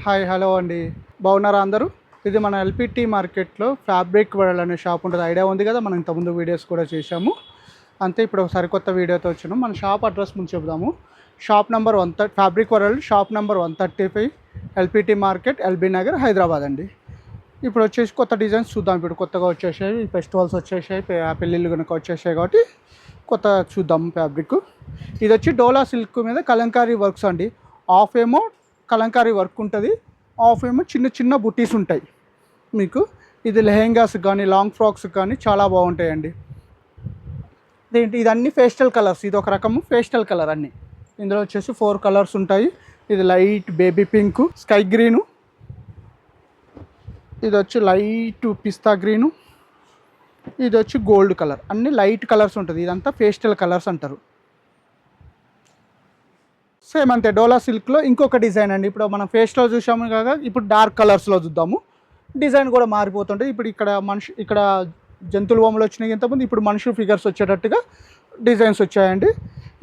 Hi hello అండి, బాగున్నారా అందరూ? ఇది మన ఎల్పిటి మార్కెట్లో ఫ్యాబ్రిక్ వరల్డ్ అనే షాప్ ఉంటుంది, ఐడియా ఉంది కదా. మనం ఇంతకుముందు వీడియోస్ కూడా చేశాము. అంతే, ఇప్పుడు ఒక సరికొత్త వీడియోతో వచ్చినాం. మన షాప్ అడ్రస్ ముందు చెబుదాము. Shop number 130 fabric world, shop number 135, LPT market, LB Nagar, Hyderabad అండి. ఇప్పుడు వచ్చేసి కొత్త డిజైన్స్ చూద్దాం. ఇప్పుడు కొత్తగా వచ్చేసాయి, ఫెస్టివల్స్ వచ్చేసాయి, పెళ్ళిళ్ళు కనుక వచ్చేసాయి కాబట్టి కొత్త చూద్దాం ఫ్యాబ్రిక్. ఇది వచ్చి డోలా సిల్క్ మీద కలంకారీ వర్క్స్ అండి. హాఫ్ ఏమో కలంకారీ వర్క్ ఉంటుంది, హాఫ్ ఏమో చిన్న చిన్న బుట్టీస్ ఉంటాయి మీకు. ఇది లెహెంగాస్ కానీ లాంగ్ ఫ్రాక్స్ కానీ చాలా బాగుంటాయండి. ఇదన్నీ పేస్టల్ కలర్స్, ఇది ఒక రకము పేస్టల్ కలర్ అన్నీ. ఇందులో వచ్చేసి 4 కలర్స్ ఉంటాయి. ఇది light baby pink, sky green, ఇది వచ్చి లైట్ పిస్తా గ్రీను, ఇది వచ్చి గోల్డ్ కలర్. అన్నీ లైట్ కలర్స్ ఉంటుంది, ఇదంతా పేస్టల్ కలర్స్ అంటారు. సేమ్ అంతే, డోలా సిల్క్లో ఇంకొక డిజైన్ అండి. ఇప్పుడు మనం ఫేస్లో చూసాము కాగా, ఇప్పుడు డార్క్ కలర్స్లో చూద్దాము. డిజైన్ కూడా మారిపోతుంటుంది. ఇప్పుడు ఇక్కడ జంతువుల బొమ్మలు వచ్చినాయి ఇంతకుముందు, ఇప్పుడు మనుషుల ఫిగర్స్ వచ్చేటట్టుగా డిజైన్స్ వచ్చాయండి.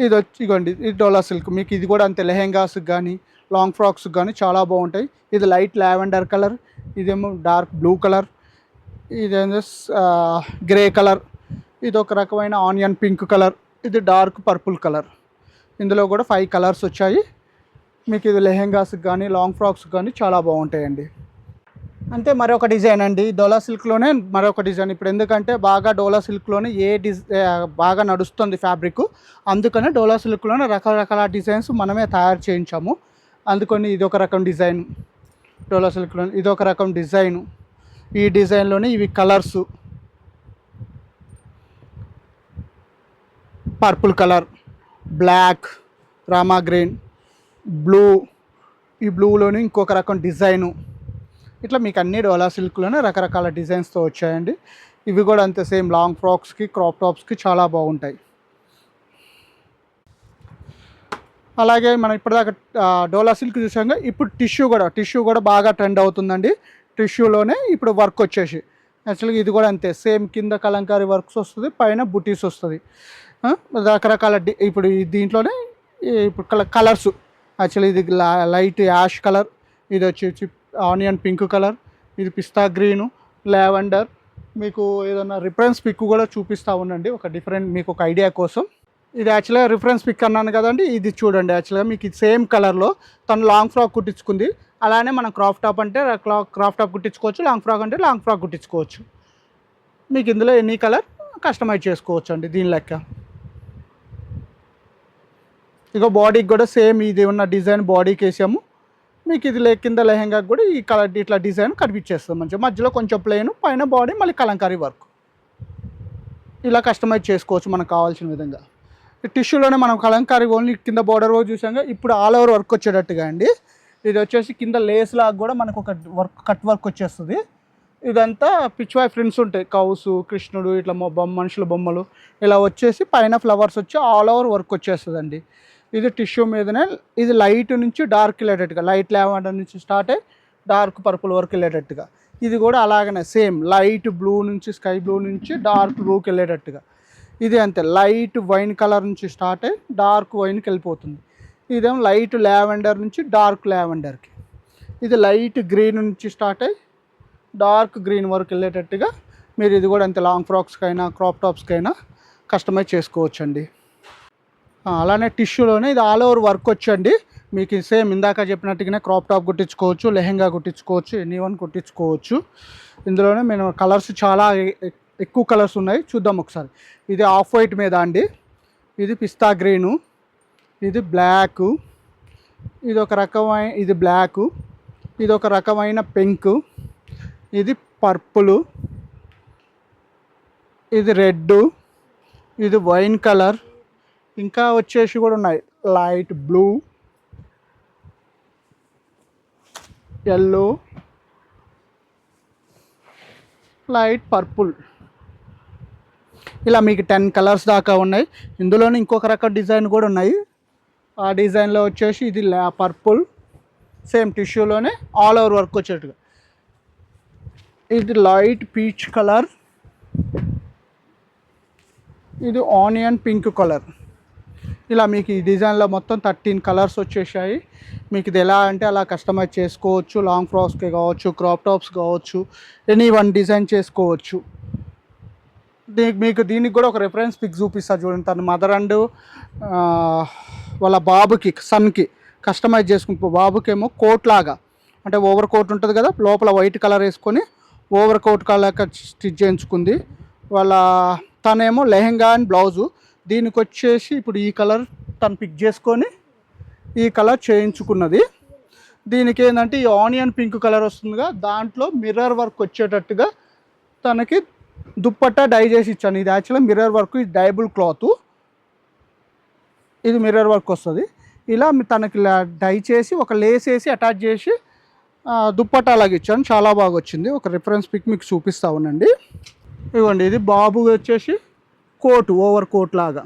ఇది వచ్చి ఇగోండి, ఇది డోలా సిల్క్. మీకు ఇది కూడా అంతే, లెహెంగాస్కి కానీ లాంగ్ ఫ్రాక్స్కి కానీ చాలా బాగుంటాయి. ఇది లైట్ లావెండర్ కలర్, ఇదేమో డార్క్ బ్లూ కలర్, ఇదేమో గ్రే కలర్, ఇది ఒక రకమైన ఆనియన్ పింక్ కలర్, ఇది డార్క్ పర్పుల్ కలర్. ఇందులో కూడా 5 కలర్స్ వచ్చాయి. మీకు ఇది లెహెంగాస్కి కానీ లాంగ్ ఫ్రాక్స్కి కానీ చాలా బాగుంటాయండి. అంతే, మరొక డిజైన్ అండి డోలా సిల్క్లోనే మరొక డిజైన్. ఇప్పుడు ఎందుకంటే బాగా డోలా సిల్క్లోనే బాగా నడుస్తుంది ఫ్యాబ్రిక్, అందుకనే డోలా సిల్క్లోనే రకరకాల డిజైన్స్ మనమే తయారు చేయించాము. అందుకని ఇది ఒక రకం డిజైన్ డోలా సిల్క్లో, ఇది ఒక రకం డిజైను. ఈ డిజైన్లోనే ఇవి కలర్సు, పర్పుల్ కలర్, బ్లాక్, రామా గ్రీన్, బ్లూ, ఈ బ్లూలోని ఇంకొక రకం డిజైను. ఇట్లా మీకు అన్ని డోలా సిల్క్లోనే రకరకాల డిజైన్స్తో వచ్చాయండి. ఇవి కూడా అంతే, సేమ్ లాంగ్ ఫ్రాక్స్కి క్రాప్ టాప్స్కి చాలా బాగుంటాయి. అలాగే మనం ఇప్పటిదాకా డోలా సిల్క్ చూసాక, ఇప్పుడు టిష్యూ కూడా బాగా ట్రెండ్ అవుతుందండి. టిష్యూలోనే ఇప్పుడు వర్క్ వచ్చేసి యాక్చువల్గా ఇది కూడా అంతే, సేమ్ కింద కలంకారీ వర్క్స్ వస్తుంది, పైన బుటీస్ వస్తుంది. రకరకాల ఇప్పుడు దీంట్లోనే ఇప్పుడు కలర్స్ యాక్చువల్లీ ఇది లైట్ యాష్ కలర్, ఇది వచ్చి ఆనియన్ పింక్ కలర్, ఇది పిస్తా గ్రీను, లావెండర్. మీకు ఏదైనా రిఫరెన్స్ పిక్ కూడా చూపిస్తూ ఉండండి, ఒక డిఫరెంట్ మీకు ఒక ఐడియా కోసం. ఇది యాక్చువల్గా రిఫరెన్స్ పిక్ అన్నాను కదండి, ఇది చూడండి. యాక్చువల్గా మీకు ఇది సేమ్ కలర్లో తను లాంగ్ ఫ్రాక్ కుట్టించుకుంది. అలానే మనం క్రాఫ్ టాప్ అంటే క్రాఫ్ టాప్ కుట్టించుకోవచ్చు, లాంగ్ ఫ్రాక్ అంటే లాంగ్ ఫ్రాక్ కుట్టించుకోవచ్చు. మీకు ఇందులో ఎనీ కలర్ కస్టమైజ్ చేసుకోవచ్చు అండి దీని లెక్క. ఇక బాడీకి కూడా సేమ్ ఇది ఉన్న డిజైన్ బాడీకి వేసాము. మీకు ఇది కింద లెహెంగాకి కూడా ఈ కలర్ ఇట్లా డిజైన్ కనిపించేస్తుంది మంచిగా. మధ్యలో కొంచెం ప్లెయిన్, పైన బాడీ మళ్ళీ కలంకారీ వర్క్. ఇలా కస్టమైజ్ చేసుకోవచ్చు మనకు కావాల్సిన విధంగా. ఈ టిష్యూలోనే మనం కలంకారీ ఓన్లీ కింద బార్డర్ వర్క్ చూసాక, ఇప్పుడు ఆల్ ఓవర్ వర్క్ వచ్చేటట్టుగా అండి. ఇది వచ్చేసి కింద లేస్ లాగా కూడా మనకు ఒక వర్క్ కట్ వర్క్ వచ్చేస్తుంది. ఇదంతా పిచ్వాయ్ ప్రింట్స్ ఉంటాయి, కౌసు, కృష్ణుడు, ఇట్లా మనుషుల బొమ్మలు ఇలా వచ్చేసి పైన ఫ్లవర్స్ వచ్చి ఆల్ ఓవర్ వర్క్ వచ్చేస్తుందండి. ఇది టిష్యూ మీదనే, ఇది లైట్ నుంచి డార్క్ వెళ్ళేటట్టుగా, లైట్ లావెండర్ నుంచి స్టార్ట్ అయ్యి డార్క్ పర్పుల్ వరకు వెళ్ళేటట్టుగా. ఇది కూడా అలాగనే సేమ్ లైట్ బ్లూ నుంచి స్కై బ్లూ నుంచి డార్క్ బ్లూకి వెళ్ళేటట్టుగా. ఇది అంతే, లైట్ వైన్ కలర్ నుంచి స్టార్ట్ అయ్యి డార్క్ వైన్కి వెళ్ళిపోతుంది. ఇదేమో లైట్ లావెండర్ నుంచి డార్క్ లావెండర్కి. ఇది లైట్ గ్రీన్ నుంచి స్టార్ట్ అయ్యి డార్క్ గ్రీన్ వరకు వెళ్ళేటట్టుగా. మీరు ఇది కూడా అంతే, లాంగ్ ఫ్రాక్స్కైనా క్రాప్ టాప్స్కైనా కస్టమైజ్ చేసుకోవచ్చండి. అలానే టిష్యూలోనే ఇది ఆల్ ఓవర్ వర్క్ వచ్చండి. మీకు సేమ్ ఇందాక చెప్పినట్టుగానే క్రాప్ టాప్ కుట్టించుకోవచ్చు, లెహెంగా కుట్టించుకోవచ్చు, ఎనీవన్ కుట్టించుకోవచ్చు. ఇందులోనే మేము కలర్స్ చాలా ఎక్కువ కలర్స్ ఉన్నాయి, చూద్దాం ఒకసారి. ఇది ఆఫ్ వైట్ మీద అండి, ఇది పిస్తా గ్రీను, ఇది బ్లాకు, ఇది ఒక రకమైన ఇది బ్లాకు, ఇది ఒక రకమైన పింక్, ఇది పర్పులు, ఇది రెడ్, ఇది వైన్ కలర్, ఇంకా వచ్చేసి కూడా ఉన్నాయి light blue, yellow, light purple. ఇలా మీకు 10 కలర్స్ దాకా ఉన్నాయి. ఇందులోనే ఇంకొక రకం డిజైన్ కూడా ఉన్నాయి. ఆ డిజైన్లో వచ్చేసి ఇది పర్పుల్, సేమ్ టిష్యూలోనే ఆల్ ఓవర్ వర్క్ వచ్చేట్టుగా. ఇది లైట్ పీచ్ కలర్, ఇది ఆనియన్ పింక్ కలర్. ఇలా మీకు ఈ డిజైన్లో మొత్తం 13 కలర్స్ వచ్చేసాయి. మీకు ఇది ఎలా అంటే అలా కస్టమైజ్ చేసుకోవచ్చు. లాంగ్ ఫ్రాక్స్కి కావచ్చు, క్రాప్ టాప్స్ కావచ్చు, ఎనీ వన్ డిజైన్ చేసుకోవచ్చు. దీనికి కూడా ఒక రెఫరెన్స్ పిక్ చూపిస్తా చూడండి. తన మదర్ అండ్ వాళ్ళ బాబుకి సన్కి కస్టమైజ్ చేసుకుని, బాబుకేమో కోట్ లాగా అంటే ఓవర్ కోట్ ఉంటుంది కదా, లోపల వైట్ కలర్ వేసుకొని ఓవర్ కోట్ కలర్ స్టిచ్ చేయించుకుంది. తనేమో లెహెంగా అండ్ బ్లౌజు. దీనికి వచ్చేసి ఇప్పుడు ఈ కలర్ తను పిక్ చేసుకొని ఈ కలర్ చేయించుకున్నది. దీనికి ఏంటంటే ఈ ఆనియన్ పింక్ కలర్ వస్తుందిగా, దాంట్లో మిర్రర్ వర్క్ వచ్చేటట్టుగా తనకి దుప్పట్టా డై చేసి ఇచ్చాను. ఇది యాక్చువల్గా మిర్రర్ వర్క్, ఇది డైబుల్ క్లాత్, ఇది మిర్రర్ వర్క్ వస్తుంది. ఇలా తనకి డై చేసి ఒక లేస్ వేసి అటాచ్ చేసి దుప్పట్టా అలాగే ఇచ్చాను. చాలా బాగా వచ్చింది. ఒక రిఫరెన్స్ పిక్ మీకు చూపిస్తా ఉండండి. ఇవ్వండి, ఇది బాబు వచ్చేసి కోట్, ఓవర్ కోట్ లాగా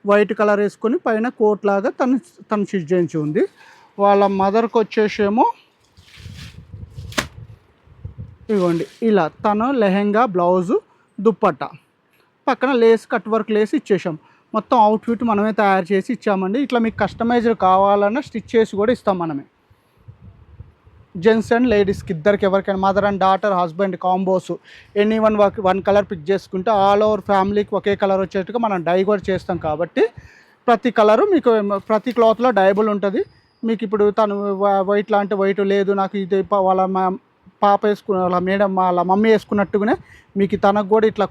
వైట్ కలర్ వేసుకొని పైన కోట్ లాగా తను స్టిచ్ చేయించి ఉంది. వాళ్ళ మదర్కి వచ్చేసేమో ఇవ్వండి ఇలా తను లెహెంగా, బ్లౌజు, దుప్పట్టా, పక్కన లేస్ కట్ వర్క్ లేసి ఇచ్చేసాం. మొత్తం అవుట్ఫిట్ మనమే తయారు చేసి ఇచ్చామండి. ఇట్లా మీకు కస్టమైజ్డ్ కావాలన్నా స్టిచ్ చేసి కూడా ఇస్తాం మనమే. జెంట్స్ అండ్ లేడీస్కి ఇద్దరికి ఎవరికైనా, mother and daughter, husband combos, any one colour pick చేసుకుంటే ఆల్ ఓవర్ ఫ్యామిలీకి ఒకే కలర్ వచ్చేట్టుగా మనం డై కూడా చేస్తాం. కాబట్టి ప్రతి కలరు మీకు ప్రతి క్లాత్లో డైబుల్ ఉంటుంది. మీకు ఇప్పుడు తను వైట్ లాంటి వైట్ లేదు నాకు, ఇది వాళ్ళ పాప వేసుకున్న, వాళ్ళ మేడం, వాళ్ళ మమ్మీ వేసుకున్నట్టుగానే మీకు తనకు కూడా ఇట్లా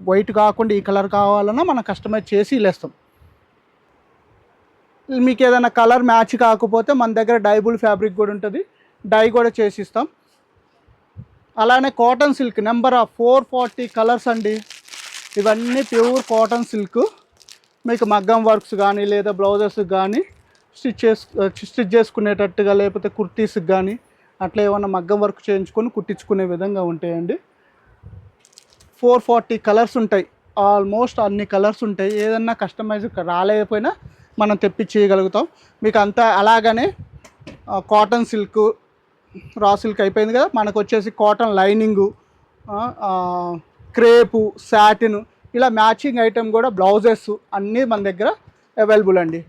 వైట్ కాకుండా ఈ కలర్ కావాలన్నా మనం కస్టమైజ్ చేసి ఇలేస్తాం. మీకు ఏదైనా కలర్ మ్యాచ్ కాకపోతే మన దగ్గర డైబుల్ ఫ్యాబ్రిక్ కూడా ఉంటుంది, డై కూడా చేసిస్తాం. అలానే cotton silk number of 440 colours అండి. ఇవన్నీ ప్యూర్ కాటన్ సిల్క్. మీకు మగ్గం వర్క్స్ కానీ లేదా బ్లౌజెస్ కానీ స్టిచ్ చేసుకునేటట్టుగా, లేకపోతే కుర్తీస్కి కానీ అట్లా ఏమన్నా మగ్గం వర్క్ చేయించుకొని కుట్టించుకునే విధంగా ఉంటాయండి. 440 కలర్స్ ఉంటాయి. ఆల్మోస్ట్ అన్ని కలర్స్ ఉంటాయి. ఏదన్నా కస్టమైజ్ రాలేకపోయినా మనం తెప్పించేయగలుగుతాం మీకు అంతా. అలాగనే కాటన్ సిల్క్, రా సిల్క్ అయిపోయింది కదా, మనకు వచ్చేసి కాటన్ లైనింగు, క్రేపు, సాటిన్, ఇలా మ్యాచింగ్ ఐటెం కూడా బ్లౌజెస్ అన్నీ మన దగ్గర అవైలబుల్ అండి.